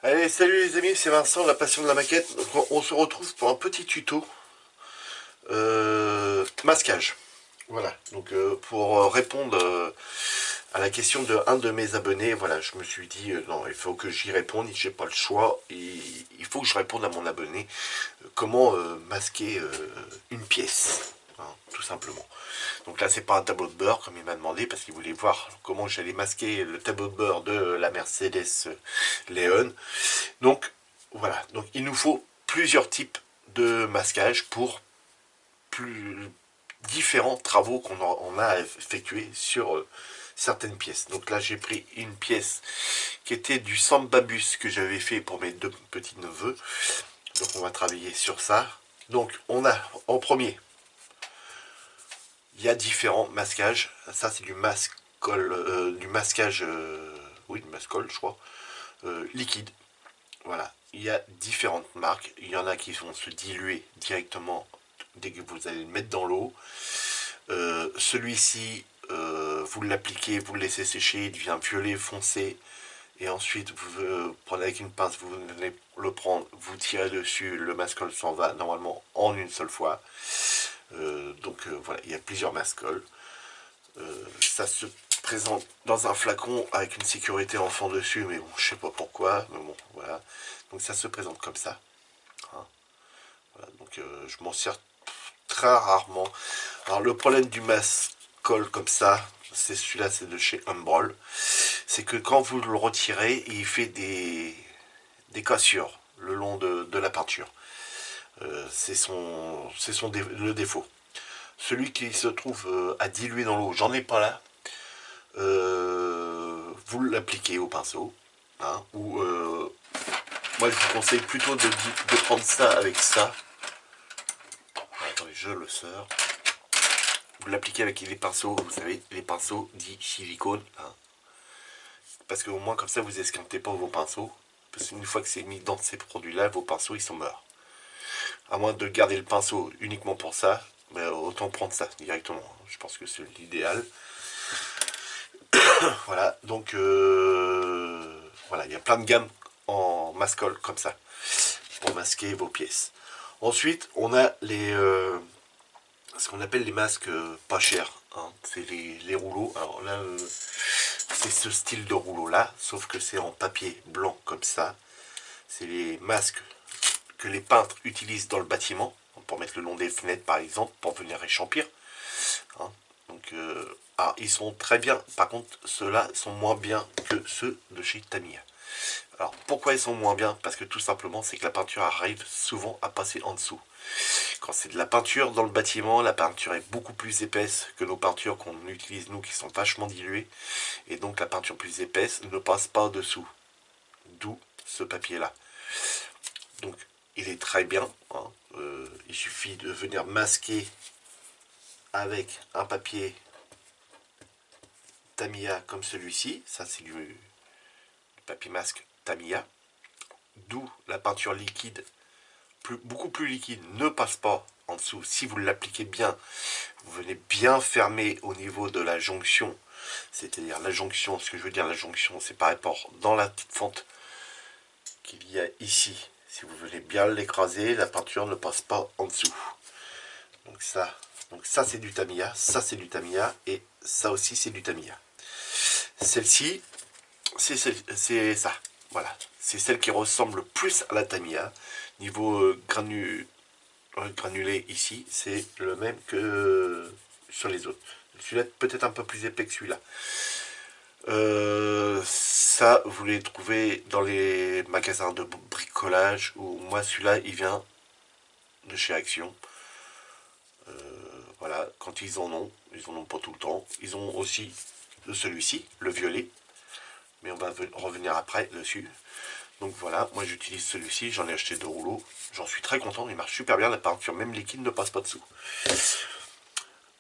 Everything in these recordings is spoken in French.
Allez, salut les amis, c'est Vincent, la passion de la maquette. Donc, on se retrouve pour un petit tuto masquage. Voilà, donc pour répondre à la question de un de mes abonnés, voilà, je me suis dit, non, il faut que j'y réponde, j'ai pas le choix, et il faut que je réponde à mon abonné, comment masquer une pièce, hein, tout simplement. Donc là, c'est pas un tableau de bord, comme il m'a demandé, parce qu'il voulait voir comment j'allais masquer le tableau de bord de la Mercedes Léon. Donc, voilà, donc il nous faut plusieurs types de masquage pour plus différents travaux qu'on a effectués sur certaines pièces. Donc là, j'ai pris une pièce qui était du Sambabus que j'avais fait pour mes deux petits neveux. Donc on va travailler sur ça. Donc on a en premier, il y a différents masquages. Ça c'est du mascol, du masquage, oui, du mascol, je crois, liquide. Voilà, il y a différentes marques. Il y en a qui vont se diluer directement dès que vous allez le mettre dans l'eau. Celui-ci, vous l'appliquez, vous le laissez sécher, il devient violet foncé. Et ensuite, vous prenez avec une pince, vous venez le prendre, vous tirez dessus, le mascol s'en va normalement en une seule fois. Voilà, il y a plusieurs mascols. Ça se présente dans un flacon avec une sécurité enfant dessus, mais bon, je sais pas pourquoi, mais bon, voilà. Donc ça se présente comme ça, hein. Voilà, donc je m'en sers très rarement. Alors le problème du mascol comme ça, c'est celui-là, c'est de chez Humbrol, c'est que quand vous le retirez, il fait des cassures le long de la peinture. Le défaut. Celui qui se trouve à diluer dans l'eau, j'en ai pas là. Vous l'appliquez au pinceau, hein, ou moi je vous conseille plutôt de prendre ça avec ça. Attendez, je le sors. Vous l'appliquez avec les pinceaux, vous savez, les pinceaux dits silicone, hein, parce qu'au moins comme ça vous esquintez pas vos pinceaux, parce qu'une fois que c'est mis dans ces produits là, vos pinceaux ils sont morts. À moins de garder le pinceau uniquement pour ça, ben, autant prendre ça directement, je pense que c'est l'idéal. Voilà, donc voilà, il y a plein de gammes en mascol comme ça pour masquer vos pièces. Ensuite, on a ce qu'on appelle les masques pas chers, hein. C'est les rouleaux. Alors là, c'est ce style de rouleau là, sauf que c'est en papier blanc comme ça. C'est les masques que les peintres utilisent dans le bâtiment pour mettre le long des fenêtres par exemple, pour venir échampir, hein. Donc, ils sont très bien. Par contre, ceux-là sont moins bien que ceux de chez Tamiya. Alors, pourquoi ils sont moins bien? Parce que tout simplement, c'est que la peinture arrive souvent à passer en dessous. Quand c'est de la peinture dans le bâtiment, la peinture est beaucoup plus épaisse que nos peintures qu'on utilise nous, qui sont vachement diluées. Et donc, la peinture plus épaisse ne passe pas dessous. D'où ce papier-là. Donc, il est très bien, hein. Il suffit de venir masquer avec un papier Tamiya comme celui-ci. Ça, c'est du papier masque Tamiya. D'où la peinture liquide, beaucoup plus liquide, ne passe pas en dessous. Si vous l'appliquez bien, vous venez bien fermer au niveau de la jonction. C'est-à-dire la jonction, ce que je veux dire, la jonction, c'est par rapport dans la petite fente qu'il y a ici. Si vous venez bien l'écraser, la peinture ne passe pas en dessous. Donc ça c'est du Tamiya, ça c'est du Tamiya, et ça aussi c'est du Tamiya. Celle-ci, c'est ça, voilà. C'est celle qui ressemble le plus à la Tamiya. Niveau granulé ici, c'est le même que sur les autres. Celui-là peut-être un peu plus épais que celui-là. Ça, vous les trouvez dans les magasins de bricolage, ou moi celui-là il vient de chez Action. Voilà, quand ils en ont pas tout le temps. Ils ont aussi celui-ci, le violet, mais on va revenir après dessus. Donc voilà, moi j'utilise celui-ci, j'en ai acheté 2 rouleaux, j'en suis très content, il marche super bien, la peinture même liquide ne passe pas dessous.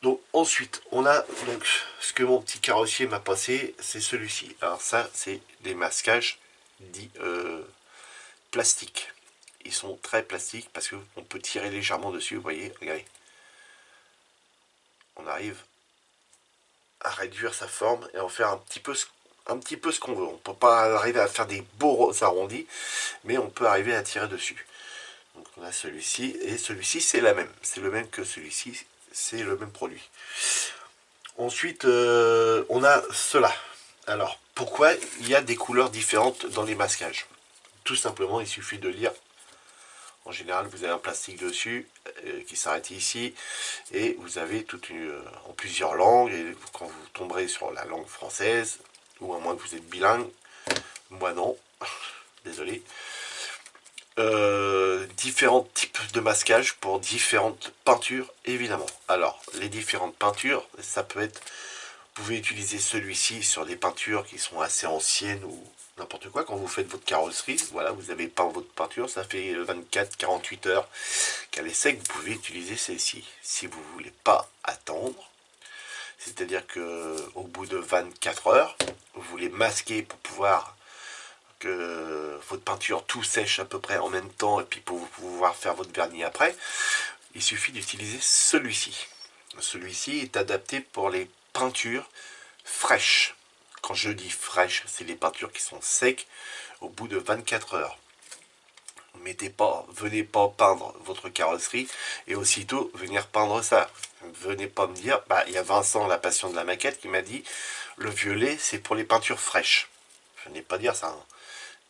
Donc ensuite, on a donc ce que mon petit carrossier m'a passé, c'est celui-ci. Alors ça, c'est des masquages dits plastiques. Ils sont très plastiques parce qu'on peut tirer légèrement dessus, vous voyez, regardez. On arrive à réduire sa forme et en faire un petit peu un petit peu ce qu'on veut. On ne peut pas arriver à faire des beaux arrondis, mais on peut arriver à tirer dessus. Donc on a celui-ci, et celui-ci c'est la même. C'est le même que celui-ci, c'est le même produit. Ensuite, on a cela. Alors, pourquoi il y a des couleurs différentes dans les masquages? Tout simplement, il suffit de lire. En général, vous avez un plastique dessus qui s'arrête ici, et vous avez en plusieurs langues. Et quand vous tomberez sur la langue française, ou à moins que vous êtes bilingue, moi non, désolé. Différents types de masquage pour différentes peintures, évidemment. Alors, les différentes peintures, ça peut être, vous pouvez utiliser celui-ci sur des peintures qui sont assez anciennes ou n'importe quoi. Quand vous faites votre carrosserie, voilà, vous avez peint votre peinture, ça fait 24-48 heures qu'elle est sec, vous pouvez utiliser celle-ci. Si vous ne voulez pas attendre, c'est-à-dire que au bout de 24 heures, vous voulez masquer pour pouvoir que votre peinture tout sèche à peu près en même temps, et puis pour pouvoir faire votre vernis après, il suffit d'utiliser celui-ci. Celui-ci est adapté pour les peintures fraîches. Quand je dis fraîches, c'est les peintures qui sont secs au bout de 24 heures. Venez pas peindre votre carrosserie et aussitôt venir peindre ça. Venez pas me dire, il y a Vincent, la passion de la maquette, qui m'a dit le violet c'est pour les peintures fraîches. Je n'ai pas dire ça. Hein.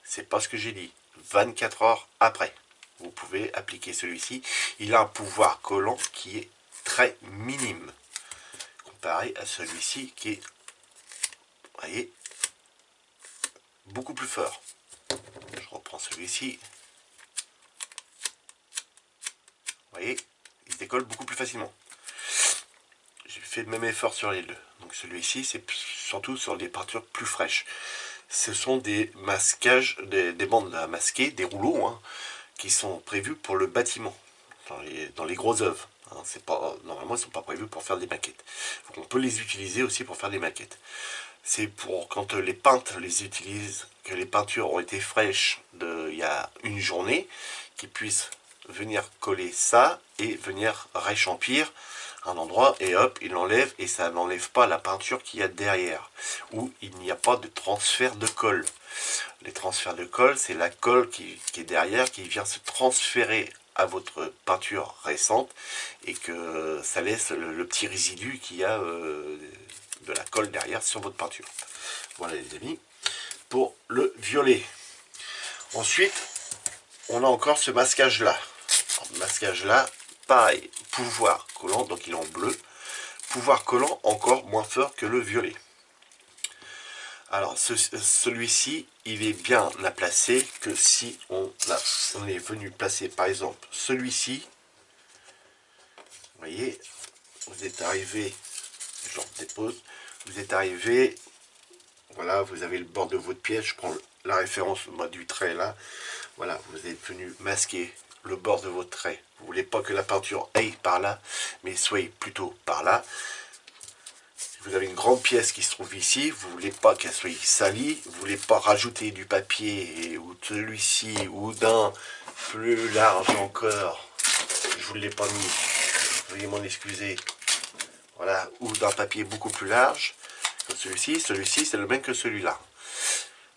C'est pas ce que j'ai dit. 24 heures après, vous pouvez appliquer celui-ci. Il a un pouvoir collant qui est très minime comparé à celui-ci qui est, vous voyez, beaucoup plus fort. Je reprends celui-ci. Vous voyez, il se décolle beaucoup plus facilement. J'ai fait le même effort sur les deux. Donc celui-ci, c'est surtout sur les peintures plus fraîches. Ce sont des masquages, des bandes à masquer, des rouleaux, hein, qui sont prévus pour le bâtiment, dans les grosses œuvres. Hein, normalement, ils ne sont pas prévus pour faire des maquettes. Donc, on peut les utiliser aussi pour faire des maquettes. C'est pour quand les peintres les utilisent, que les peintures ont été fraîches il y a une journée, qu'ils puissent venir coller ça et venir réchampir un endroit, et hop, il l'enlève, et ça n'enlève pas la peinture qu'il y a derrière, où il n'y a pas de transfert de colle. Les transferts de colle, c'est la colle qui est derrière, qui vient se transférer à votre peinture récente, et que ça laisse le petit résidu qu'il y a de la colle derrière sur votre peinture. Voilà les amis, pour le violet. Ensuite, on a encore ce masquage là. Masquage là, pareil, pouvoir collant, donc il est en bleu. Pouvoir collant encore moins fort que le violet. Alors celui-ci, il est bien à placer que si on est venu placer par exemple celui-ci. Vous voyez, vous êtes arrivé, je le dépose, vous êtes arrivé, voilà, vous avez le bord de votre pièce, je prends la référence du trait là, voilà, vous êtes venu masquer le bord de votre trait. Vous voulez pas que la peinture aille par là, mais soit plutôt par là. Vous avez une grande pièce qui se trouve ici, vous ne voulez pas qu'elle soit salie, vous ne voulez pas rajouter du papier ou de celui-ci ou d'un plus large encore, je vous l'ai pas mis, veuillez m'en excuser, voilà, ou d'un papier beaucoup plus large que celui-ci c'est le même que celui-là.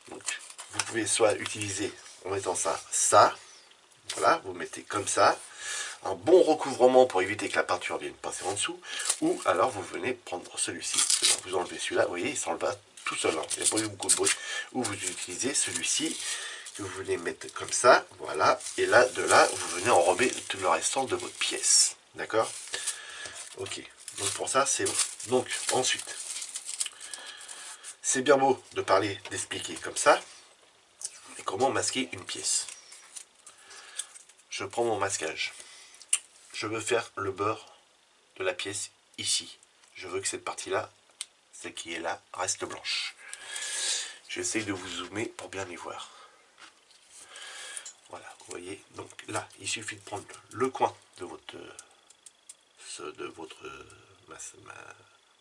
Donc vous pouvez soit utiliser en mettant ça, voilà, vous mettez comme ça, un bon recouvrement pour éviter que la peinture vienne passer en dessous, ou alors vous venez prendre celui-ci, vous enlevez celui-là, vous voyez, il s'enleva tout seul, hein. Il n'y a pas eu beaucoup de bruit, ou vous utilisez celui-ci, que vous venez mettre comme ça, voilà, et là, de là, vous venez enrober tout le restant de votre pièce, d'accord? Ok, donc pour ça, c'est bon. Donc, ensuite, c'est bien beau de parler, d'expliquer comme ça, mais comment masquer une pièce? Je prends mon masquage. Je veux faire le bord de la pièce ici. Je veux que cette partie-là, celle qui est là, reste blanche. J'essaye de vous zoomer pour bien y voir. Voilà, vous voyez. Donc là, il suffit de prendre le coin de votre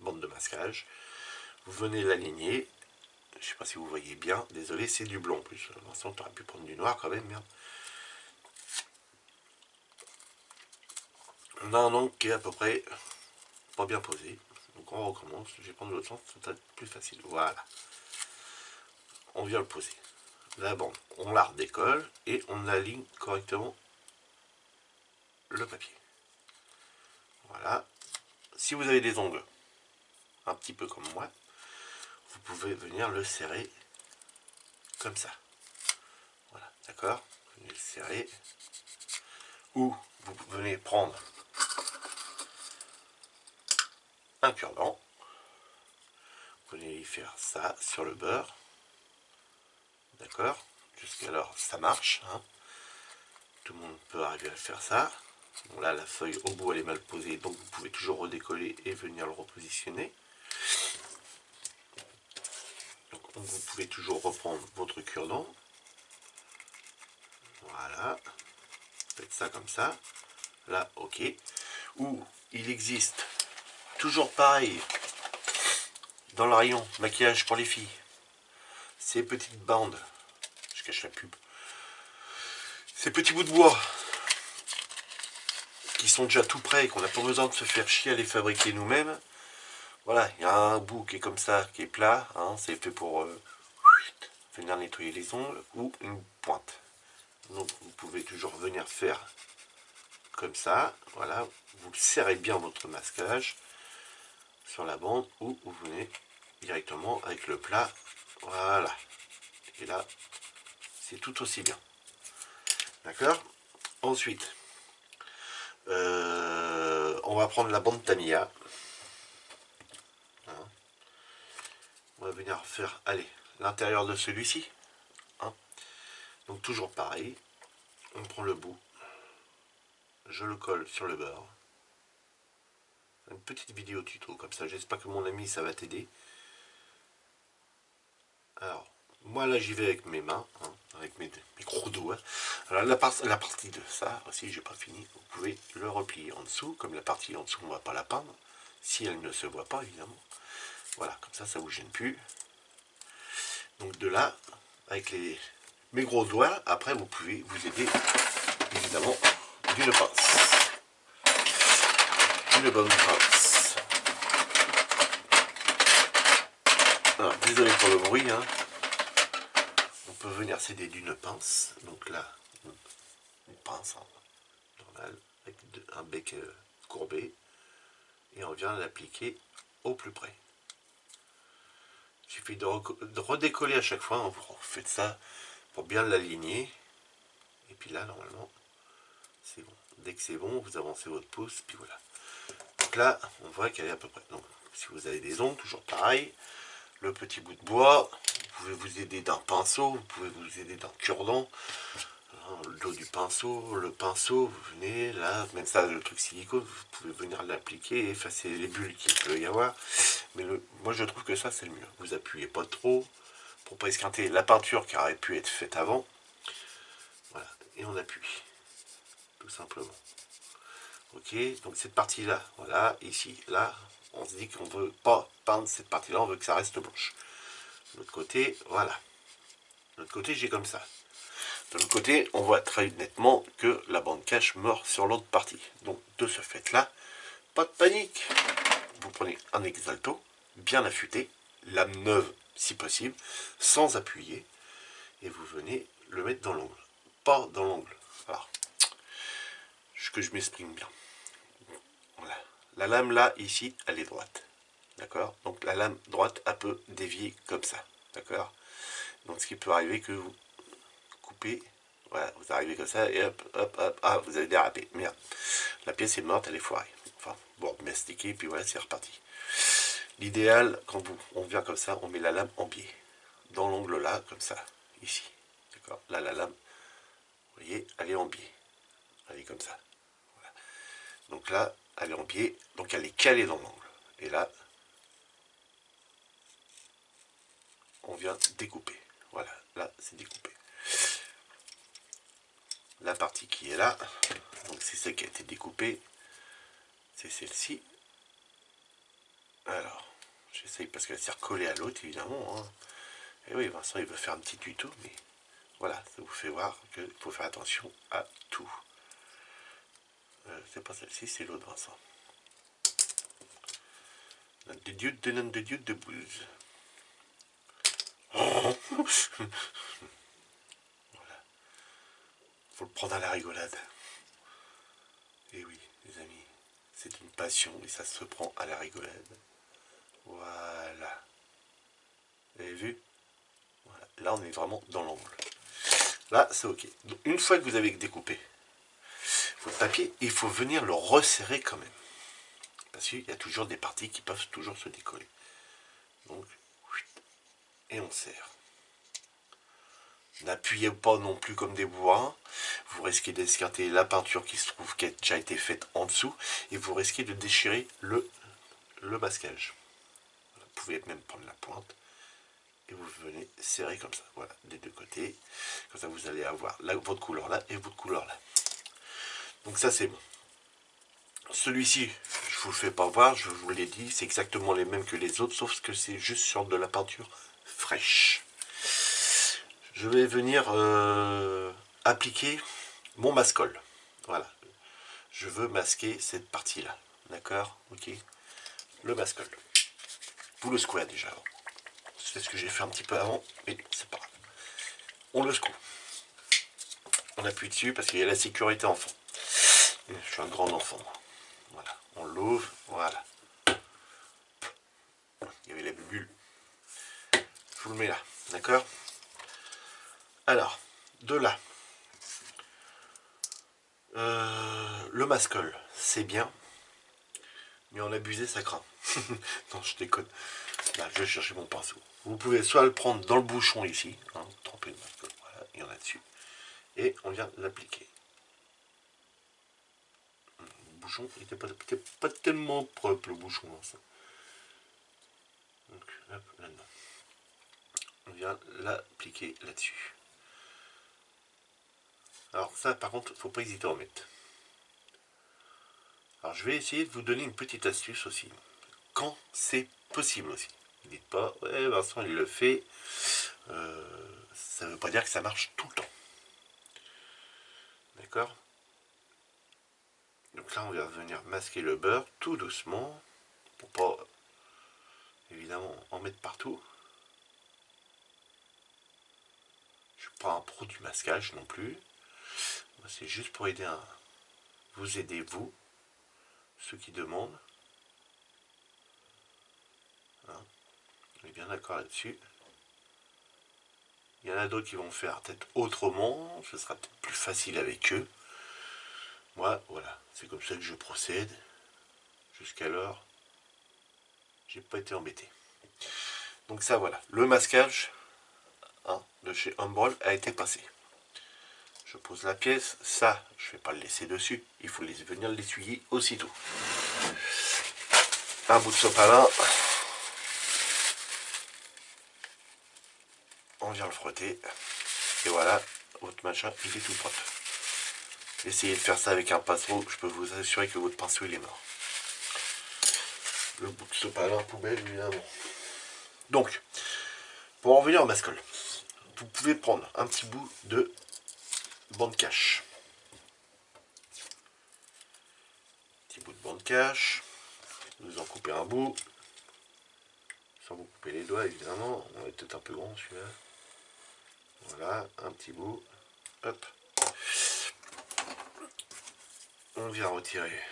bande de masquage. Vous venez l'aligner. Je ne sais pas si vous voyez bien. Désolé, c'est du blanc en plus. L'instant, tu aurais pu prendre du noir quand même. Merde. On a un angle qui est à peu près pas bien posé. Donc on recommence. Je vais prendre l'autre sens, c'est peut-être plus facile. Voilà. on vient le poser. La bande, on la redécolle et on aligne correctement le papier. Voilà. Si vous avez des ongles, un petit peu comme moi, vous pouvez venir le serrer comme ça. Voilà, d'accord? Vous venez le serrer. Ou vous venez prendre un cure-dent. Vous venez y faire ça sur le beurre. D'accord? Jusqu'alors, ça marche. Hein. Tout le monde peut arriver à faire ça. Bon, là, la feuille au bout, elle est mal posée, donc vous pouvez toujours redécoller et venir le repositionner. Donc, vous pouvez toujours reprendre votre cure-dent. Voilà. Faites ça comme ça. Là, ok. Ou il existe, toujours pareil, dans le rayon maquillage pour les filles, ces petites bandes, je cache la pub, ces petits bouts de bois qui sont déjà tout prêts et qu'on n'a pas besoin de se faire chier à les fabriquer nous-mêmes. Voilà, il y a un bout qui est comme ça, qui est plat, hein, c'est fait pour venir nettoyer les ongles, ou une pointe. Donc vous pouvez toujours venir faire comme ça, voilà, vous serrez bien votre masquage sur la bande, ou vous venez directement avec le plat, voilà, et là c'est tout aussi bien, d'accord. Ensuite on va prendre la bande Tamiya, hein. On va venir faire, allez, l'intérieur de celui-ci, hein. Donc toujours pareil, on prend le bout, je le colle sur le beurre, une petite vidéo tuto comme ça, j'espère que mon ami ça va t'aider. Alors moi là j'y vais avec mes mains, hein, avec mes gros doigts. Alors la partie de ça aussi, j'ai pas fini, vous pouvez le replier en dessous, comme la partie en dessous on va pas la peindre, si elle ne se voit pas évidemment. Voilà, comme ça vous gêne plus. Donc de là, avec mes gros doigts, après vous pouvez vous aider évidemment d'une pince. Une bonne pince. Alors, désolé pour le bruit, hein. On peut venir s'aider d'une pince. Donc là, une pince hein, normale, avec un bec courbé. Et on vient l'appliquer au plus près. Il suffit de redécoller à chaque fois. Vous faites ça pour bien l'aligner. Et puis là, normalement, c'est bon. Dès que c'est bon, vous avancez votre pouce. Puis voilà. Donc là, on voit qu'elle est à peu près. Donc, si vous avez des ongles, toujours pareil. Le petit bout de bois, vous pouvez vous aider d'un pinceau, vous pouvez vous aider d'un cure-dent. Le dos du pinceau, le pinceau, vous venez là, même ça, le truc silicone, vous pouvez venir l'appliquer et effacer les bulles qu'il peut y avoir. Mais moi je trouve que ça c'est le mieux. Vous appuyez pas trop pour pas esquinter la peinture qui aurait pu être faite avant. Voilà, et on appuie, tout simplement. Ok, donc cette partie-là, voilà, ici, là, on se dit qu'on veut pas peindre cette partie-là, on veut que ça reste blanche. De l'autre côté, voilà. De l'autre côté, j'ai comme ça. De l'autre côté, on voit très nettement que la bande cache meurt sur l'autre partie. Donc, de ce fait-là, pas de panique. Vous prenez un exalto, bien affûté, lame neuve si possible, sans appuyer, et vous venez le mettre dans l'angle. Pas dans l'angle. Alors, que je m'exprime bien. Voilà. La lame là, ici, elle est droite. D'accord? Donc la lame droite, elle peut dévier comme ça. D'accord? Donc ce qui peut arriver que vous coupez, voilà, vous arrivez comme ça, et hop, hop, hop, ah, vous avez dérapé. Merde. La pièce est morte, elle est foirée. Enfin, bon, mastiquer, puis voilà, c'est reparti. L'idéal, quand on vient comme ça, on met la lame en biais. Dans l'angle là, comme ça, ici. D'accord? Là, la lame, vous voyez, elle est en biais. Elle est comme ça. Voilà. Donc là, elle est en biais, donc elle est calée dans l'angle. Et là, on vient découper. Voilà, là, c'est découpé. La partie qui est là, donc c'est celle qui a été découpée, c'est celle-ci. Alors, j'essaye parce qu'elle s'est recollée à l'autre, évidemment. Hein. Et oui, Vincent, il veut faire un petit tuto, mais voilà, ça vous fait voir qu'il faut faire attention à tout. C'est pas celle-ci, c'est l'autre, Vincent. De Dieu de bouse. Voilà. Faut le prendre à la rigolade. Et oui, les amis, c'est une passion et ça se prend à la rigolade. Voilà. Vous avez vu? Voilà. Là, on est vraiment dans l'angle. Là, c'est ok. Donc, une fois que vous avez découpé votre papier, il faut venir le resserrer quand même. Parce qu'il y a toujours des parties qui peuvent toujours se décoller. Donc, et on serre. N'appuyez pas non plus comme des bourrins. Vous risquez d'esquinter la peinture qui se trouve qui a déjà été faite en dessous. Et vous risquez de déchirer le masquage. Vous pouvez même prendre la pointe. Et vous venez serrer comme ça. Voilà, des deux côtés. Comme ça, vous allez avoir votre couleur là et votre couleur là. Donc ça, c'est bon. Celui-ci, je vous le fais pas voir, je vous l'ai dit, c'est exactement les mêmes que les autres, sauf que c'est juste sur de la peinture fraîche. Je vais venir appliquer mon mascol. Voilà. Je veux masquer cette partie-là. D'accord? Ok. Le mascol. Vous le secouez déjà. C'est ce que j'ai fait un petit peu avant, mais c'est pas grave. On le secoue. On appuie dessus parce qu'il y a la sécurité enfant. Je suis un grand enfant. Voilà. On l'ouvre. Voilà. Il y avait la bulle. Je vous le mets là. D'accord? Alors, de là. Le mascol, c'est bien. Mais en abuser, ça craint. Non, je déconne. Là, je vais chercher mon pinceau. Vous pouvez soit le prendre dans le bouchon ici. Hein, tremper le mascol. Voilà, il y en a dessus. Et on vient l'appliquer. Le bouchon, il n'était pas tellement propre, le bouchon. Hein, ça. Donc, hop, là-dedans. On vient l'appliquer là-dessus. Alors ça, par contre, il ne faut pas hésiter à en mettre. Alors, je vais essayer de vous donner une petite astuce aussi. Quand c'est possible aussi. Ne dites pas, ouais, Vincent, il le fait. Ça ne veut pas dire que ça marche tout le temps. D'accord? Donc là, on va venir masquer le beurre tout doucement. Pour pas, évidemment, en mettre partout. Je ne suis pas un pro du masquage non plus. C'est juste pour aider vous aider, vous, ceux qui demandent. Hein, on est bien d'accord là-dessus. Il y en a d'autres qui vont faire peut-être autrement. Ce sera peut-être plus facile avec eux. Moi, voilà, c'est comme ça que je procède. Jusqu'alors, j'ai pas été embêté. Donc ça, voilà, le masquage de chez Humbrol a été passé. Je pose la pièce, ça, je ne vais pas le laisser dessus, il faut venir l'essuyer aussitôt. Un bout de sopalin, on vient le frotter, et voilà, votre machin, il est tout propre. Essayez de faire ça avec un pinceau, je peux vous assurer que votre pinceau, il est mort. Le bout de sopalin, poubelle, évidemment. Donc, pour en revenir au mascol, vous pouvez prendre un petit bout de bande cache. Petit bout de bande cache. Vous en coupez un bout. Sans vous couper les doigts, évidemment. On est peut-être un peu grand celui-là. Voilà, un petit bout. Hop. On vient retirer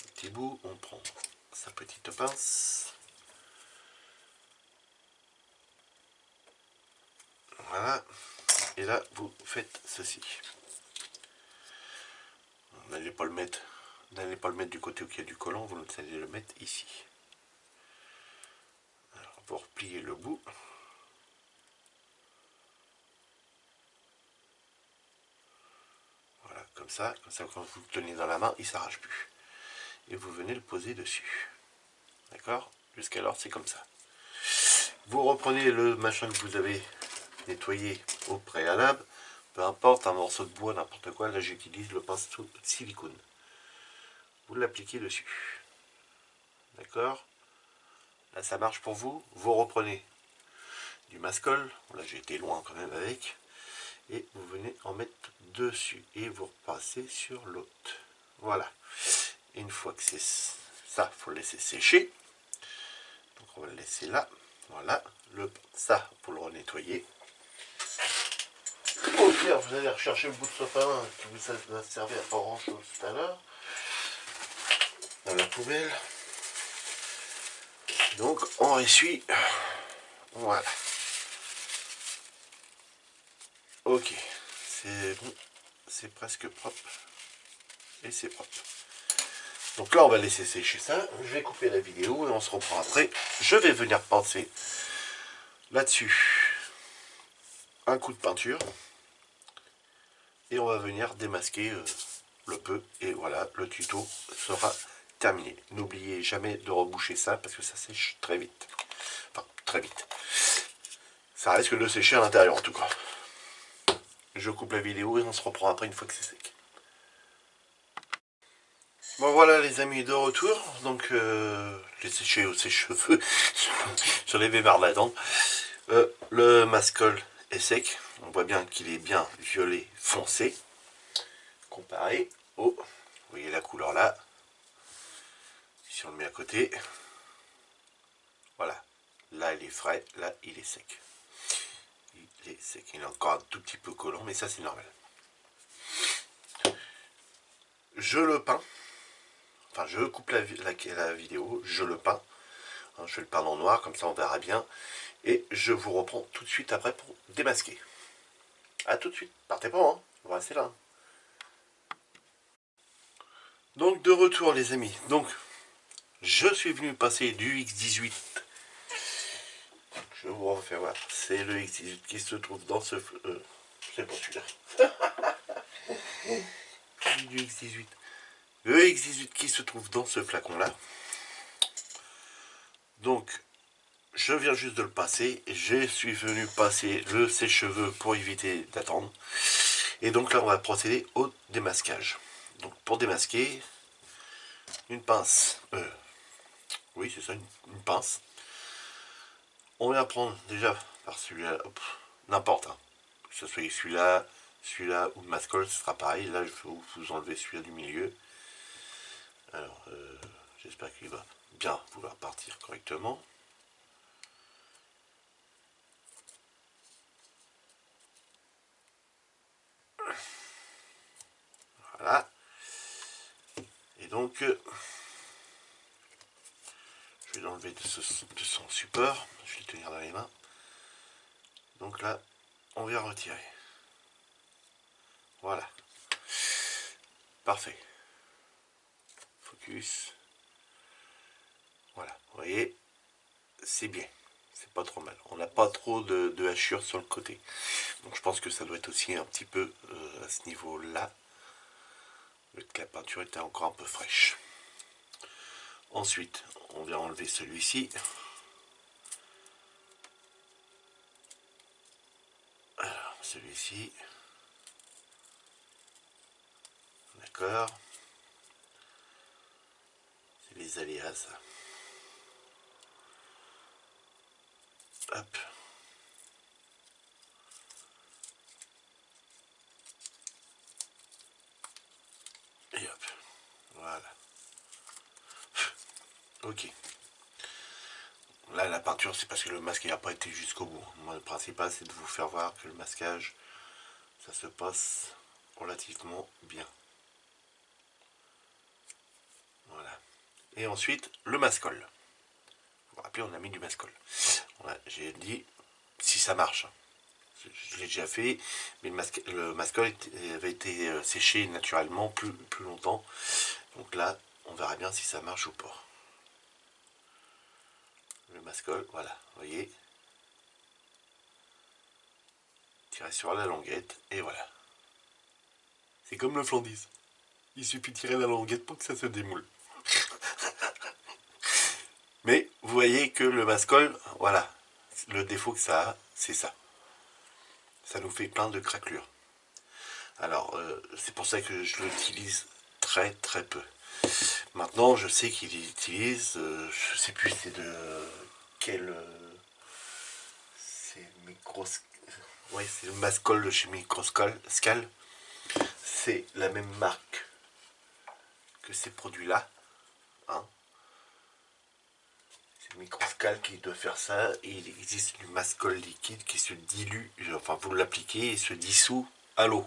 un petit bout. On prend sa petite pince. Voilà. Et là, vous faites ceci. N'allez pas le mettre du côté où il y a du collant, vous allez le mettre ici. Alors, vous repliez le bout. Voilà, comme ça quand vous le tenez dans la main, il ne s'arrache plus. Et vous venez le poser dessus. D'accord? Jusqu'alors, c'est comme ça. Vous reprenez le machin que vous avez nettoyé au préalable, peu importe, un morceau de bois, n'importe quoi, là j'utilise le pinceau de silicone. Vous l'appliquez dessus. D'accord? Là ça marche pour vous. Vous reprenez du mascol, là j'ai été loin quand même avec, et vous venez en mettre dessus et vous repassez sur l'autre. Voilà. Et une fois que c'est ça, il faut le laisser sécher. Donc on va le laisser là. Voilà, ça, pour le nettoyer. Au pire, vous allez rechercher le bout de sopalin qui vous a servi à pas grand chose tout à l'heure. Dans la poubelle. Donc, on essuie. Voilà. Ok, c'est bon, c'est presque propre. Et c'est propre. Donc là, on va laisser sécher ça. Je vais couper la vidéo et on se reprend après. Je vais venir penser là-dessus un coup de peinture. Et on va venir démasquer le peu. Et voilà, le tuto sera terminé. N'oubliez jamais de reboucher ça parce que ça sèche très vite. Enfin, très vite. Ça risque de sécher à l'intérieur en tout cas. Je coupe la vidéo et on se reprend après une fois que c'est sec. Bon voilà les amis, de retour. Donc j'ai séché au sèche-cheveux. J'en avais marre d'attendre. Le mascol est sec. On voit bien qu'il est bien violet foncé. Comparé au... Vous voyez la couleur là. Si on le met à côté. Voilà. Là il est frais, là il est sec. Il est sec. Il est encore un tout petit peu collant, mais ça c'est normal. Je le peins. Enfin je coupe la vidéo, je le peins. Je vais le peindre en noir, comme ça on verra bien. Et je vous reprends tout de suite après pour démasquer. A tout de suite, partez pas, hein, on va rester là. Donc de retour les amis, donc je suis venu passer du X18. Je vous refais voir, c'est le X18 qui se trouve dans ce... c'est pas celui-là. Du X18. Le X18 qui se trouve dans ce flacon là. Donc je viens juste de le passer, je suis venu passer le sèche-cheveux pour éviter d'attendre. Et donc là on va procéder au démasquage. Donc pour démasquer, une pince, oui c'est ça, une pince. On va prendre déjà par celui-là, n'importe, hein. Que ce soit celui-là, celui-là ou le mascol, ce sera pareil. Là je vais vous enlever celui-là du milieu. Alors j'espère qu'il va bien vouloir partir correctement. Voilà. Et donc je vais l'enlever de son support. Je vais le tenir dans les mains. Donc là, on vient retirer. Voilà. Parfait. Focus. Voilà. Vous voyez, c'est bien. C'est pas trop mal. On n'a pas trop de hachures sur le côté. Donc je pense que ça doit être aussi un petit peu à ce niveau-là. Que la peinture était encore un peu fraîche. Ensuite, on vient enlever celui-ci. Alors, celui-ci. D'accord. C'est les aléas, ça. Hop. Et hop. Voilà. Ok. Là, la peinture, c'est parce que le masque n'a pas été jusqu'au bout. Moi, le principal, c'est de vous faire voir que le masquage, ça se passe relativement bien. Voilà. Et ensuite, le mascol. Vous vous rappelez, on a mis du mascol. Voilà, j'ai dit, si ça marche. Je l'ai déjà fait, mais le mascol avait été séché naturellement plus longtemps. Donc là, on verra bien si ça marche ou pas. Le mascol, voilà, vous voyez. Tirez sur la languette, et voilà. C'est comme le flandis. Il suffit de tirer la languette pour que ça se démoule. Mais vous voyez que le mascol, voilà, le défaut que ça a, c'est ça. Ça nous fait plein de craquelures. Alors, c'est pour ça que je l'utilise très très peu. Maintenant, je sais qu'il utilise, je sais plus c'est de quel... c'est ouais, c'est le mascol de chez Microscal. C'est la même marque que ces produits-là. Hein. C'est microscale qui doit faire ça. Et il existe du mascol liquide qui se dilue, enfin vous l'appliquez et se dissout à l'eau.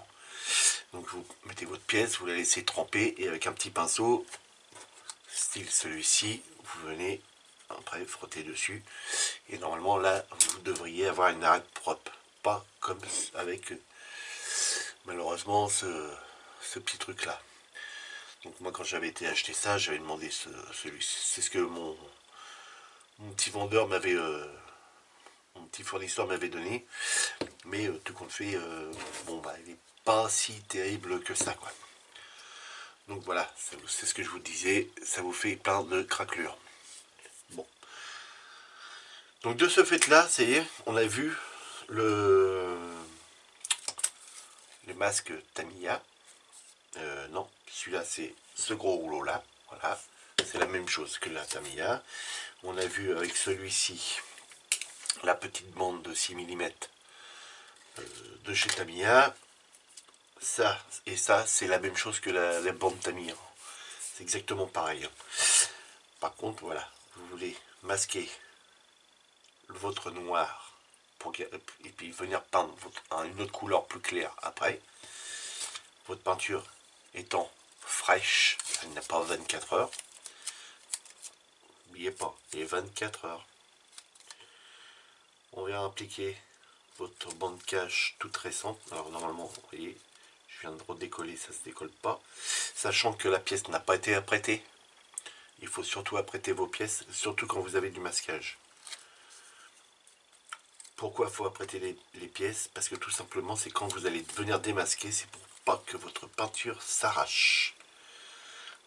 Donc vous mettez votre pièce, vous la laissez tremper et avec un petit pinceau, style celui-ci, vous venez après frotter dessus. Et normalement là, vous devriez avoir une arête propre. Pas comme avec malheureusement ce petit truc là. Donc moi quand j'avais été acheter ça, j'avais demandé celui-ci. C'est ce que mon petit vendeur m'avait... mon petit fournisseur m'avait donné. Mais tout compte fait, bon bah il n'est pas si terrible que ça quoi. Donc voilà, c'est ce que je vous disais, ça vous fait plein de craquelures. Bon. Donc de ce fait là, c'est on a vu le masque Tamiya. Non, celui-là c'est ce gros rouleau là. Voilà, c'est la même chose que la Tamiya. On a vu avec celui-ci la petite bande de 6 mm de chez Tamiya. Ça et ça, c'est la même chose que la bande Tamiya. C'est exactement pareil. Par contre, voilà, vous voulez masquer votre noir pour, et puis venir peindre une autre couleur plus claire après. Votre peinture étant fraîche, elle n'a pas 24 heures. N'oubliez pas, les 24 heures. On vient appliquer votre bande cache toute récente. Alors normalement, vous voyez, je viens de redécoller, ça ne se décolle pas. Sachant que la pièce n'a pas été apprêtée. Il faut surtout apprêter vos pièces, surtout quand vous avez du masquage. Pourquoi il faut apprêter les pièces? Parce que tout simplement, c'est quand vous allez venir démasquer, c'est pour pas que votre peinture s'arrache.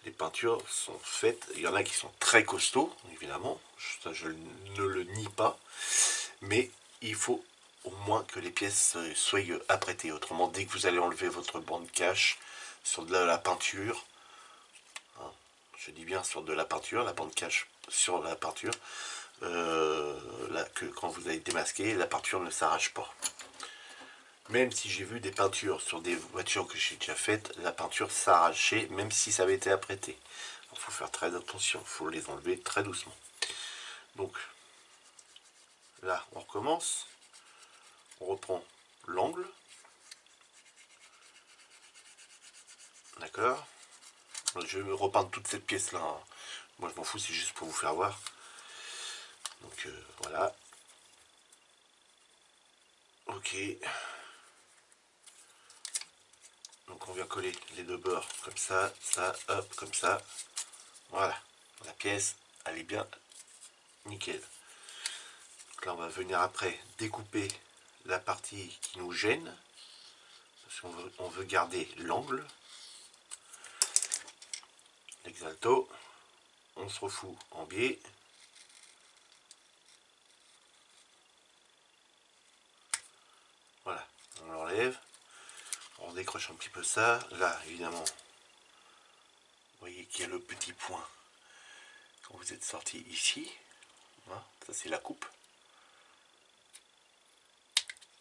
Les peintures sont faites, il y en a qui sont très costauds, évidemment, ça je ne le nie pas, mais il faut au moins que les pièces soient apprêtées. Autrement, dès que vous allez enlever votre bande cache sur de la peinture, hein, je dis bien sur de la peinture, la bande cache sur la peinture, là, que quand vous allez démasquer, la peinture ne s'arrache pas. Même si j'ai vu des peintures sur des voitures que j'ai déjà faites, la peinture s'arrachait même si ça avait été apprêté. Il faut faire très attention, il faut les enlever très doucement. Donc là, on recommence. On reprend l'angle. D'accord. Je vais me repeindre toute cette pièce-là. Hein. Moi, je m'en fous, c'est juste pour vous faire voir. Donc voilà. Ok. Donc on vient coller les deux bords comme ça, hop, comme ça. Voilà. La pièce, elle est bien nickel. Donc là, on va venir après découper la partie qui nous gêne. Parce qu'on veut garder l'angle. L'exalto. On se refout en biais. Voilà. On l'enlève. On décroche un petit peu ça. Là, évidemment, vous voyez qu'il y a le petit point. Quand vous êtes sorti ici, hein, ça c'est la coupe.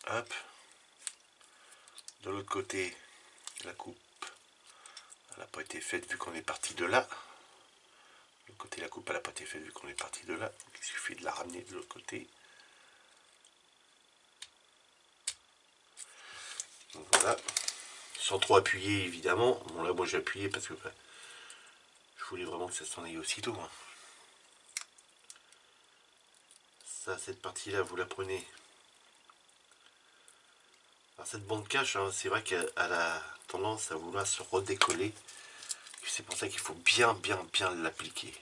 Hop. De l'autre côté, la coupe, elle n'a pas été faite vu qu'on est parti de là. De l'autre côté, la coupe, elle n'a pas été faite vu qu'on est parti de là. Donc, il suffit de la ramener de l'autre côté. Donc voilà. Sans trop appuyer, évidemment. Bon, là, moi, j'ai appuyé parce que bah, je voulais vraiment que ça s'en aille aussitôt. Hein. Ça, cette partie-là, vous la prenez. Alors, cette bande cache, hein, c'est vrai qu'elle a tendance à vouloir se redécoller. C'est pour ça qu'il faut bien l'appliquer.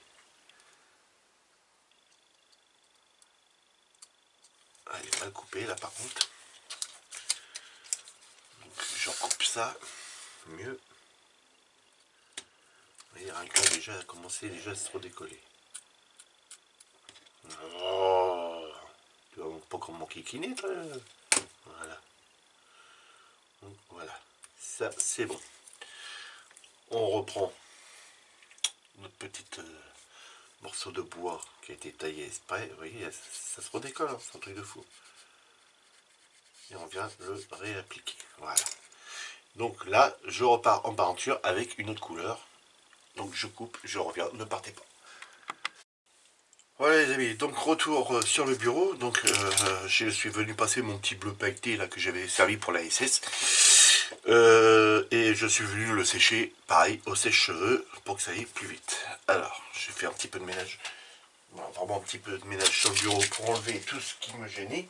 Elle est mal coupée là par contre. Donc je recoupe ça mieux. Vous voyez, rien que là déjà a commencé déjà à se redécoller. Oh, tu vas pas comme mon kikiné toi. Voilà. Donc voilà. Ça c'est bon. On reprend notre petite morceau de bois qui a été taillé exprès. Vous voyez, ça se redécolle, hein, c'est un truc de fou. Et on vient le réappliquer. Voilà. Donc là, je repars en peinture avec une autre couleur. Donc je coupe, je reviens, ne partez pas. Voilà les amis, donc retour sur le bureau, donc je suis venu passer mon petit bleu pailleté là que j'avais servi pour la SS. Et je suis venu le sécher, pareil, au sèche-cheveux, pour que ça aille plus vite. Alors, j'ai fait un petit peu de ménage, vraiment un petit peu de ménage sur le bureau pour enlever tout ce qui me gênait.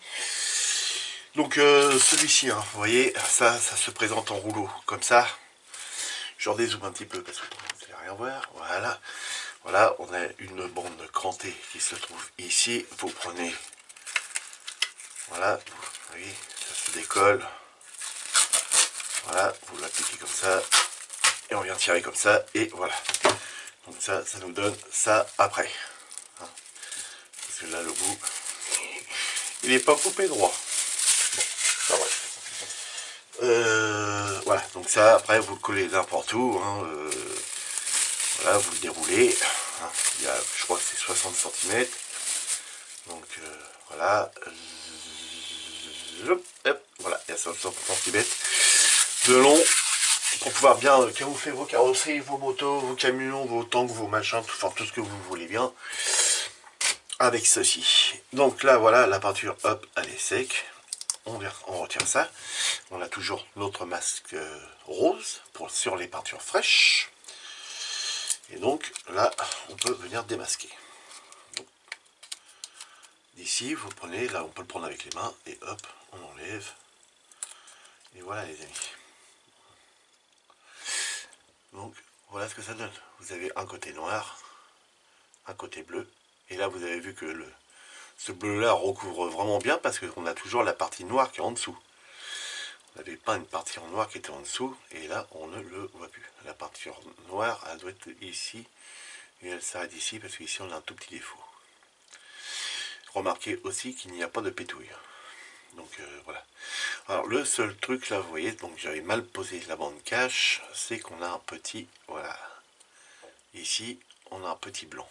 Donc celui-ci, hein, vous voyez, ça se présente en rouleau, comme ça. Je redézoome un petit peu parce que vous n'allez rien voir, voilà. Voilà, on a une bande crantée qui se trouve ici. Vous prenez, voilà, vous voyez, ça se décolle. Voilà, vous l'appliquez comme ça. Et on vient tirer comme ça, et voilà. Donc ça nous donne ça après. Hein, parce que là, le bout, il n'est pas coupé droit. Bon, enfin, bref. Voilà, donc ça, après, vous le collez n'importe où. Hein, voilà, vous le déroulez. Hein, il y a, je crois que c'est 60 cm. Donc voilà. Hop, voilà, il y a 60 cm de long pour pouvoir bien camoufler vos carrosseries, vos motos, vos camions, vos tanks, vos machins, tout ce que vous voulez bien avec ceci. Donc là, voilà, la peinture, hop, elle est sec. On retire ça. On a toujours notre masque rose sur les peintures fraîches. Et donc là, on peut venir démasquer. D'ici, vous prenez, là on peut le prendre avec les mains, et hop, on enlève. Et voilà les amis. Donc voilà ce que ça donne. Vous avez un côté noir, un côté bleu. Et là vous avez vu que ce bleu là recouvre vraiment bien parce qu'on a toujours la partie noire qui est en dessous. On avait pas une partie en noir qui était en dessous, et là on ne le voit plus. La partie noire, elle doit être ici, et elle s'arrête ici parce qu'ici on a un tout petit défaut. Remarquez aussi qu'il n'y a pas de pétouille. Donc voilà. Alors le seul truc là, vous voyez, donc j'avais mal posé la bande cache, c'est qu'on a un petit, voilà, ici on a un petit blanc.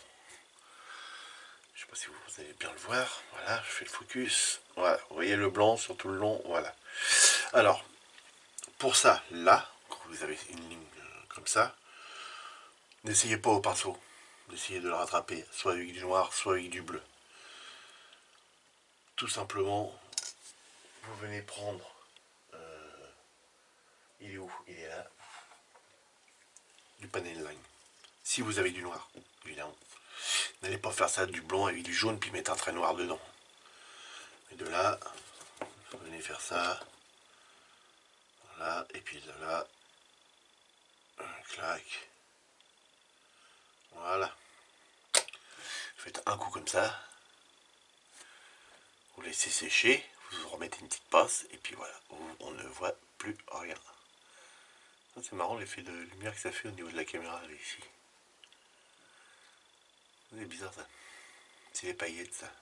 Je sais pas si vous allez bien le voir, voilà, je fais le focus, voilà, vous voyez le blanc sur tout le long, voilà. Alors, pour ça, là, quand vous avez une ligne comme ça, n'essayez pas au pinceau, d'essayer de le rattraper, soit avec du noir, soit avec du bleu. Tout simplement, vous venez prendre, il est où? Il est là, du panel line. Si vous avez du noir, évidemment. N'allez pas faire ça du blanc avec du jaune puis mettre un trait noir dedans. Et de là, vous venez faire ça. Voilà, et puis de là, clac. Voilà. Faites un coup comme ça. Vous laissez sécher, vous remettez une petite passe, et puis voilà, on ne voit plus rien. C'est marrant l'effet de lumière que ça fait au niveau de la caméra là, ici. C'est bizarre ça. C'est les paillettes ça,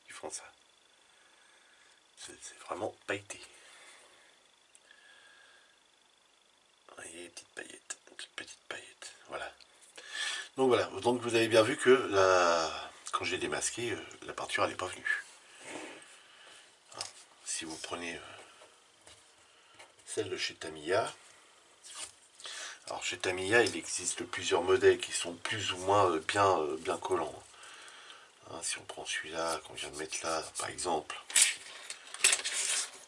qui font ça. C'est vraiment pailleté. Vous voyez les petites paillettes, toutes petites paillettes, voilà. Donc voilà, donc vous avez bien vu que quand j'ai démasqué, la peinture elle n'est pas venue. Hein, si vous prenez celle de chez Tamiya, alors chez Tamiya il existe plusieurs modèles qui sont plus ou moins bien collants. Hein, si on prend celui-là, qu'on vient de mettre là, par exemple,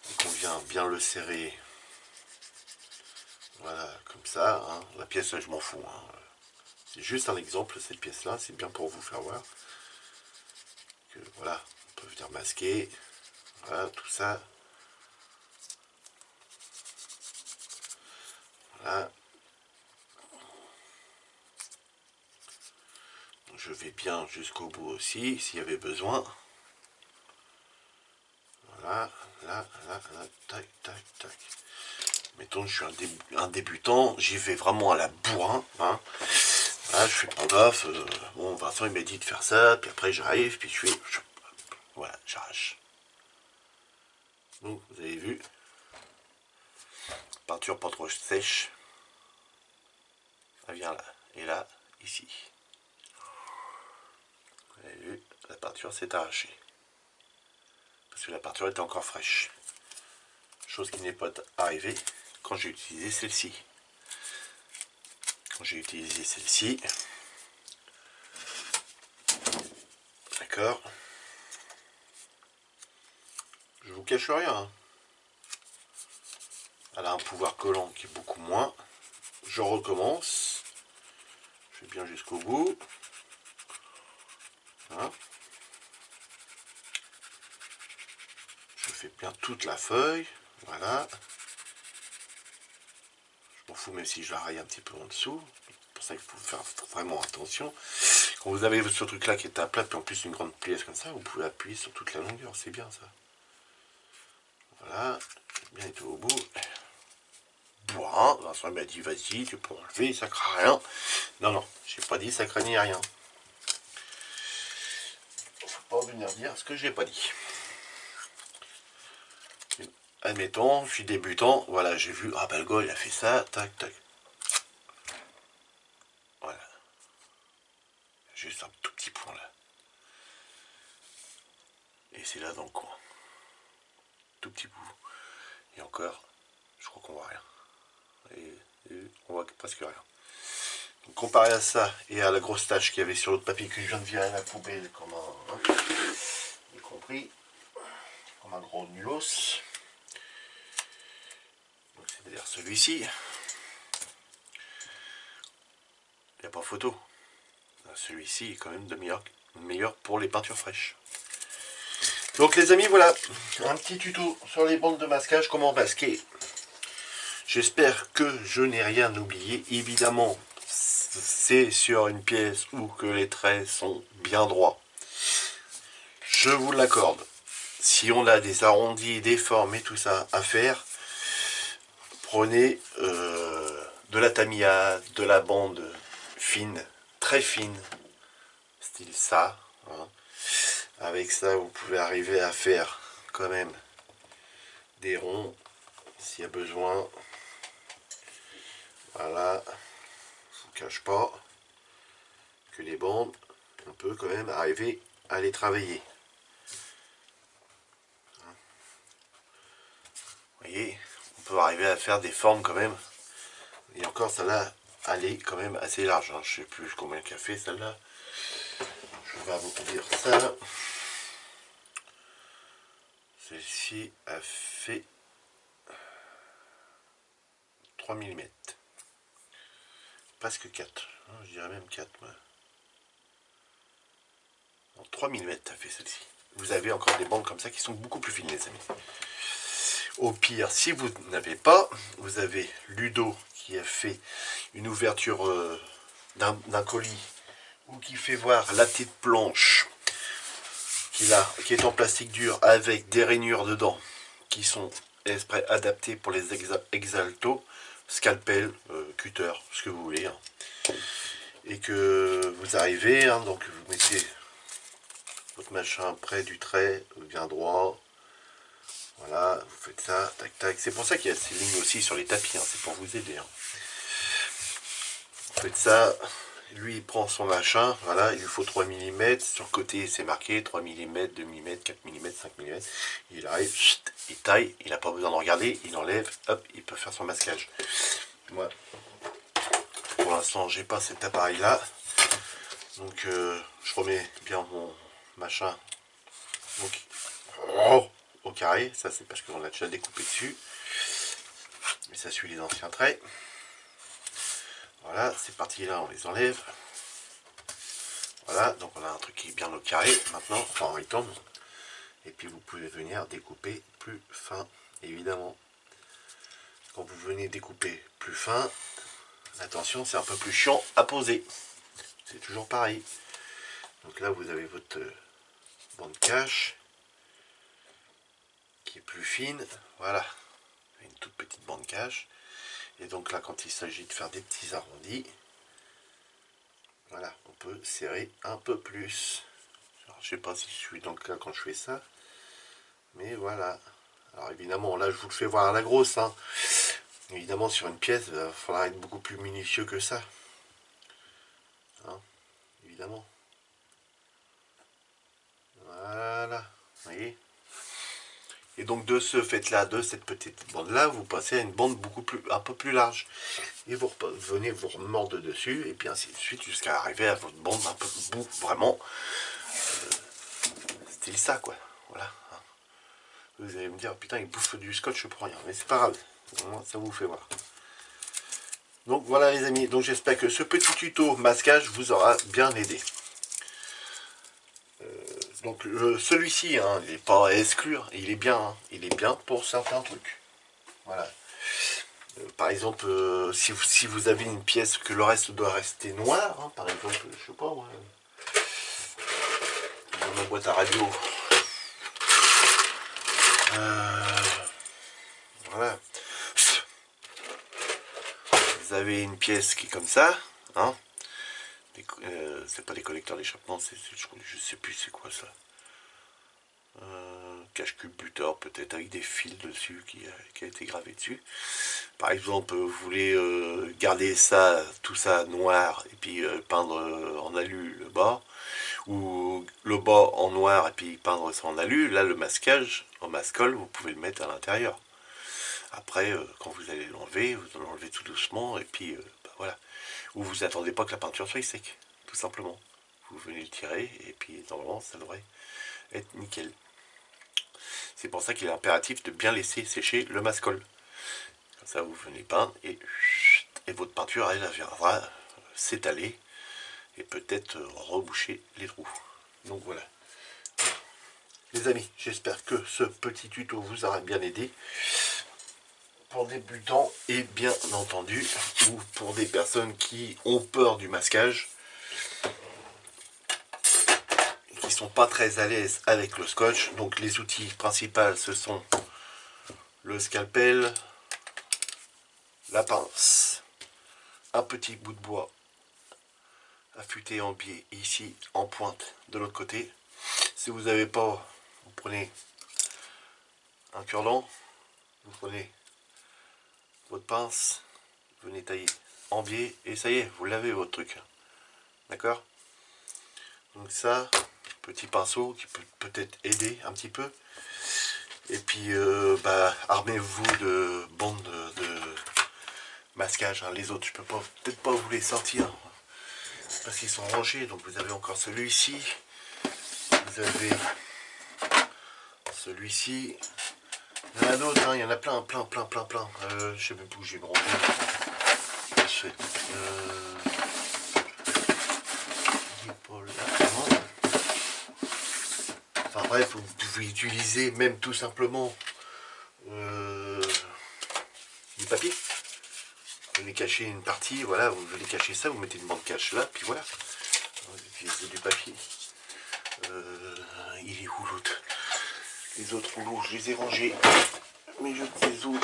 et qu'on vient bien le serrer, voilà, comme ça, hein, la pièce là je m'en fous. Hein. C'est juste un exemple, cette pièce là, c'est bien pour vous faire voir que voilà, on peut venir masquer, voilà, tout ça. Voilà. Je vais bien jusqu'au bout aussi, s'il y avait besoin. Voilà, là, tac, tac, tac. Mettons que je suis un débutant, j'y vais vraiment à la bourrin. Hein. Là, je fais pas gaffe. Bon, Vincent, il m'a dit de faire ça, puis après j'arrive, puis je fais... voilà, j'arrache. Donc, vous avez vu, peinture pas trop sèche. Ça vient là, et là, ici. Vous avez vu, la peinture s'est arrachée. Parce que la peinture était encore fraîche. Chose qui n'est pas arrivée quand j'ai utilisé celle-ci. Quand j'ai utilisé celle-ci, D'accord. Je vous cache rien, hein. Elle a un pouvoir collant qui est beaucoup moins. Je recommence. Je fais bien jusqu'au bout. Hein. Je fais bien toute la feuille. Voilà. Je m'en fous même si je la raille un petit peu en dessous. C'est pour ça qu'il faut faire vraiment attention. Quand vous avez ce truc là qui est à plat, puis en plus une grande pièce comme ça, vous pouvez appuyer sur toute la longueur. C'est bien ça. Voilà. Bien été au bout. Bon, Vincent m'a dit vas-y, tu peux enlever, ça craint rien. Non, non, j'ai pas dit ça craignait rien. Faut pas venir dire ce que j'ai pas dit. Admettons, je suis débutant, voilà, j'ai vu, ah bah le gars il a fait ça, tac, tac. Voilà. Juste un tout petit point là. Et c'est là dans le coin. Tout petit bout. Et encore, je crois qu'on voit rien. Et on voit presque rien. Donc, comparé à ça et à la grosse tache qu'il y avait sur l'autre papier que je viens de virer à la poubelle comme un... Hein, y compris comme un gros nulos. C'est-à-dire celui-ci. Il n'y a pas photo. Celui-ci est quand même de meilleur pour les peintures fraîches. Donc les amis, voilà, un petit tuto sur les bandes de masquage, comment masquer. J'espère que je n'ai rien oublié. Évidemment, c'est sur une pièce où que les traits sont bien droits. Je vous l'accorde. Si on a des arrondis, des formes et tout ça à faire, prenez de la tamiya, de la bande fine, très fine, style ça. Hein. Avec ça, vous pouvez arriver à faire quand même des ronds s'il y a besoin. Voilà, je vous cache pas que les bandes, on peut quand même arriver à les travailler. Vous voyez, on peut arriver à faire des formes quand même. Et encore, celle-là, elle est quand même assez large. Hein. Je sais plus combien qu'elle fait celle-là. Je vais vous dire ça. Celle-ci a fait 3 mm. Presque 4. Je dirais même 4. Ouais. 3 mm a fait celle-ci. Vous avez encore des bandes comme ça qui sont beaucoup plus fines, les amis. Au pire, si vous n'avez pas, vous avez Ludo qui a fait une ouverture d'un colis ou qui fait voir la petite planche qui est en plastique dur avec des rainures dedans qui sont exprès adaptées pour les exaltos, scalpel, cutter, ce que vous voulez. Hein. Et que vous arrivez, hein, donc vous mettez votre machin près du trait, bien droit. Voilà, vous faites ça, tac tac. C'est pour ça qu'il y a ces lignes aussi sur les tapis, hein, c'est pour vous aider. Hein. Vous faites ça, lui il prend son machin, voilà, il lui faut 3 mm. Sur le côté c'est marqué 3 mm, 2 mm, 4 mm, 5 mm. Il arrive, chut, il taille, il n'a pas besoin de regarder, il enlève, hop, il peut faire son masquage. Moi, pour l'instant, j'ai pas cet appareil là. Donc je remets bien mon machin. Donc, au carré, ça c'est parce qu'on l'a déjà découpé dessus, mais ça suit les anciens traits. Voilà, ces parties là on les enlève. Voilà, donc on a un truc qui est bien au carré maintenant, enfin en rectangle. Et puis vous pouvez venir découper plus fin, évidemment. Quand vous venez découper plus fin, attention, c'est un peu plus chiant à poser. C'est toujours pareil. Donc là vous avez votre bande cache qui est plus fine, voilà, une toute petite bande cache. Et donc là, quand il s'agit de faire des petits arrondis, voilà, on peut serrer un peu plus. Alors, je sais pas si je suis dans le cas quand je fais ça, mais voilà. Alors évidemment, là, je vous le fais voir à la grosse. Hein. Évidemment, sur une pièce, il va falloir être beaucoup plus minutieux que ça. Hein, évidemment. Voilà, vous voyez. Et donc de ce fait là, de cette petite bande là, vous passez à une bande un peu plus large. Et vous venez vous remordre dessus, et puis ainsi de suite, jusqu'à arriver à votre bande un peu vraiment style ça, quoi. Voilà. Vous allez me dire, putain, il bouffe du scotch pour rien. Mais c'est pas grave. Au moins, ça vous fait voir. Donc voilà les amis. Donc j'espère que ce petit tuto masquage vous aura bien aidé. Donc celui-ci, hein, il n'est pas à exclure. Il est bien. Hein, il est bien pour certains trucs. Voilà. Par exemple, si vous avez une pièce que le reste doit rester noir, hein, par exemple, je sais pas moi, dans ma boîte à radio. Voilà. Vous avez une pièce qui est comme ça, hein. C'est pas des collecteurs d'échappement, je sais plus c'est quoi ça. Cache-cube buteur peut-être avec des fils dessus qui a été gravé dessus. Par exemple, vous voulez garder ça, tout ça noir et puis peindre en alu le bas, ou le bas en noir et puis peindre ça en alu. Là, le masquage en mascol, vous pouvez le mettre à l'intérieur. Après, quand vous allez l'enlever, vous l'enlevez tout doucement et puis bah, voilà. Ou vous attendez pas que la peinture soit sec, tout simplement. Vous venez le tirer et puis normalement ça devrait être nickel. C'est pour ça qu'il est impératif de bien laisser sécher le mascol. Comme ça vous venez peindre et votre peinture elle viendra s'étaler et peut-être reboucher les trous. Donc voilà. Les amis, j'espère que ce petit tuto vous aura bien aidé. Pour débutants et bien entendu, ou pour des personnes qui ont peur du masquage, qui sont pas très à l'aise avec le scotch. Donc les outils principaux ce sont le scalpel, la pince, un petit bout de bois affûté en biais ici en pointe de l'autre côté. Si vous n'avez pas, vous prenez un cure-dent, vous prenez votre pince, vous venez tailler en biais et ça y est, vous l'avez votre truc. D'accord? Donc ça, petit pinceau qui peut peut-être aider un petit peu. Et puis bah, armez-vous de bandes de masquage. Hein. Les autres, je peux peut-être pas vous les sortir parce qu'ils sont rangés. Donc vous avez encore celui-ci. Vous avez celui-ci. Il y en a d'autres, hein. Il y en a plein. Je sais même plus où j'ai me ranger. Enfin bref, vous pouvez utiliser même tout simplement du papier. Vous voulez cacher une partie, voilà, vous voulez cacher ça, vous mettez une bande cache là, puis voilà. Vous utilisez du papier. Il est où l'autre? Les autres rouleaux, je les ai rangés. Mais je ne sais où.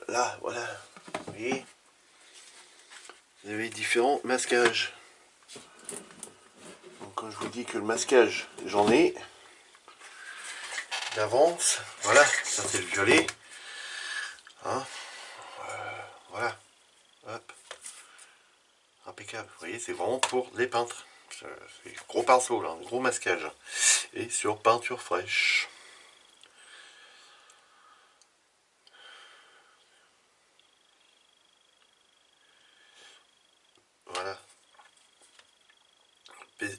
Là, voilà. Vous voyez? Vous avez différents masquages. Donc quand je vous dis que le masquage, j'en ai d'avance, voilà, ça c'est le violet. Hein, voilà, hop, impeccable. Vous voyez, c'est vraiment pour les peintres. C'est gros pinceau là, gros masquage. Et sur peinture fraîche. Voilà.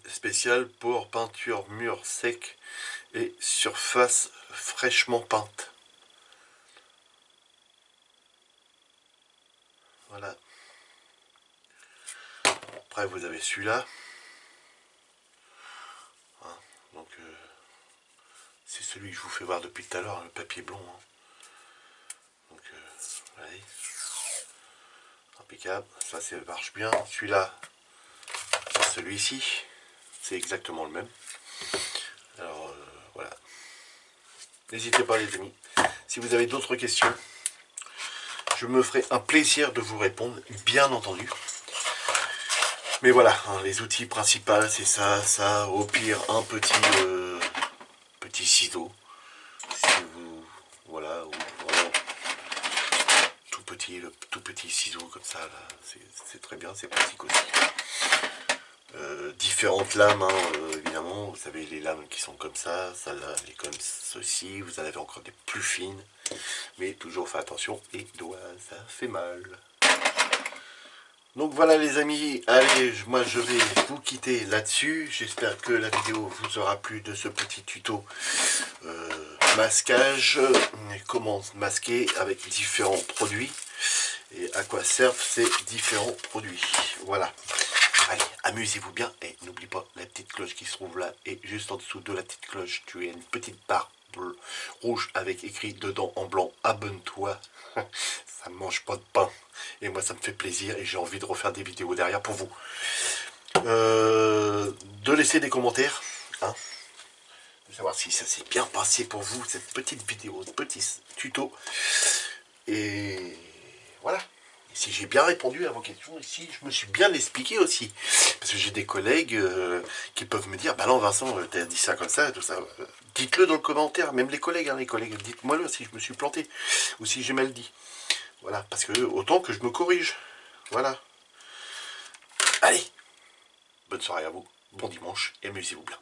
Spécial pour peinture mur sec et surface fraîchement peinte. Voilà. Après vous avez celui-là. Hein, donc c'est celui que je vous fais voir depuis tout à l'heure, le papier blond. Hein. Donc allez. Impeccable, ça marche bien. Celui-là, celui-ci, c'est exactement le même. Alors voilà. N'hésitez pas les amis. Si vous avez d'autres questions, je me ferai un plaisir de vous répondre, bien entendu. Mais voilà, hein, les outils principaux, c'est ça, au pire un petit ciseau. Si vous, voilà, ou vraiment le tout petit ciseau comme ça, là, c'est très bien, c'est pratique aussi. Différentes lames, hein, évidemment, vous avez les lames qui sont comme ça, celle-là, elle est comme ceci, vous en avez encore des plus fines, mais toujours faites attention, les doigts, ça fait mal. Donc voilà les amis, allez, moi je vais vous quitter là-dessus. J'espère que la vidéo vous aura plu de ce petit tuto masquage, comment masquer avec différents produits et à quoi servent ces différents produits. Voilà, allez, amusez-vous bien et n'oublie pas la petite cloche qui se trouve là, et juste en dessous de la petite cloche tu as une petite barre rouge avec écrit dedans en blanc abonne-toi. Ça ne mange pas de pain et moi ça me fait plaisir et j'ai envie de refaire des vidéos derrière pour vous. De laisser des commentaires, hein, de savoir si ça s'est bien passé pour vous cette petite vidéo, ce petit tuto, et voilà. Et si j'ai bien répondu à vos questions, si je me suis bien expliqué aussi, parce que j'ai des collègues qui peuvent me dire bah non Vincent, t'as dit ça comme ça, tout ça. Dites-le dans le commentaire, même les collègues, dites-moi le si je me suis planté ou si j'ai mal dit. Voilà, parce que autant que je me corrige. Voilà. Allez, bonne soirée à vous, bon dimanche et amusez-vous bien.